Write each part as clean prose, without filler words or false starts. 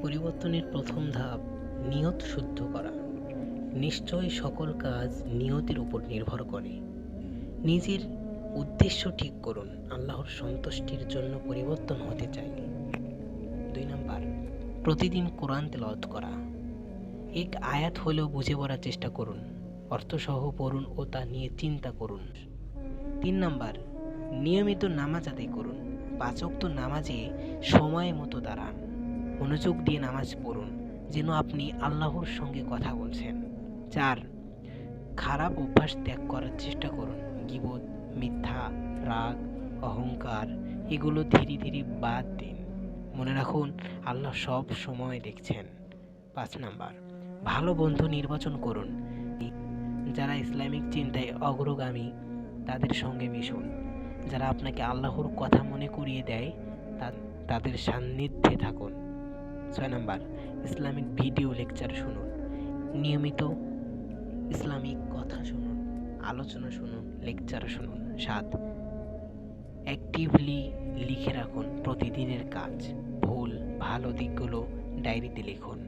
পরিবর্তনের প্রথম ধাপ নিয়ত শুদ্ধ করা। নিশ্চয়ই সকল কাজ নিয়তের উপর নির্ভর করে। নিজের উদ্দেশ্য ঠিক করুন। আল্লাহর সন্তুষ্টির জন্য পরিবর্তন হতে চাইলে। 2 নাম্বার, প্রতিদিন কোরআন তেলাওয়াত করা। এক আয়াত হলেও বুঝে পড়ার চেষ্টা করুন। অর্থসহ পড়ুন ও তা নিয়ে চিন্তা করুন। 3 নাম্বার, নিয়মিত নামাজ আদায় করুন। 5 ওয়াক্ত নামাজে সময় মতো দাঁড়ান। মনোযোগ দিয়ে নামাজ পড়ুন, যেন আপনি আল্লাহর সঙ্গে কথা বলছেন। 4, খারাপ অভ্যাস ত্যাগ করার চেষ্টা করুন। গীবত, মিথ্যা, রাগ, অহংকার এগুলো ধীরে ধীরে বাদ দিন। মনে রাখুন, আল্লাহ সব সময় দেখছেন। 5 নাম্বার, ভালো বন্ধু নির্বাচন করুন। যারা ইসলামিক চিন্তায় অগ্রগামী তাদের সঙ্গে মিশুন। যারা আপনাকে আল্লাহর কথা মনে করিয়ে দেয় তাদের সান্নিধ্যে থাকুন। 6 নাম্বার, ইসলামিক ভিডিও লেকচার শুনুন। নিয়মিত ইসলামিক কথা শুনুন, আলোচনা শুনুন, লেকচার শুনুন। 7, অ্যাক্টিভলি লিখে রাখুন প্রতিদিনের কাজ, ভুল ভালো দিকগুলো ডায়েরিতে লিখুন।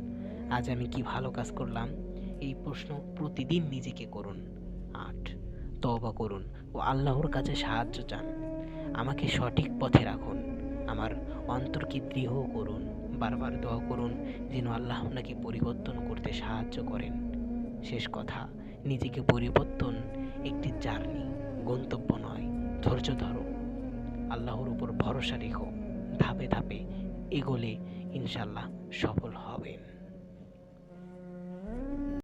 আজ আমি কি ভালো কাজ করলাম, এই প্রশ্ন প্রতিদিন নিজেকে করুন। 8, তওবা করুন ও আল্লাহর কাছে সাহায্য চান। আমাকে সঠিক পথে রাখুন, আমার অন্তরকে দৃঢ় করুন। বারবার দোয়া করুন যেন আল্লাহ আপনাকে পরিবর্তন করতে সাহায্য করেন। শেষ কথা, নিজেকে পরিবর্তন একটি জার্নি, গন্তব্য নয়। ধৈর্য ধরো, আল্লাহর উপর ভরসা রেখো, ধাপে ধাপে এগোলে ইনশাল্লাহ সফল হবেন।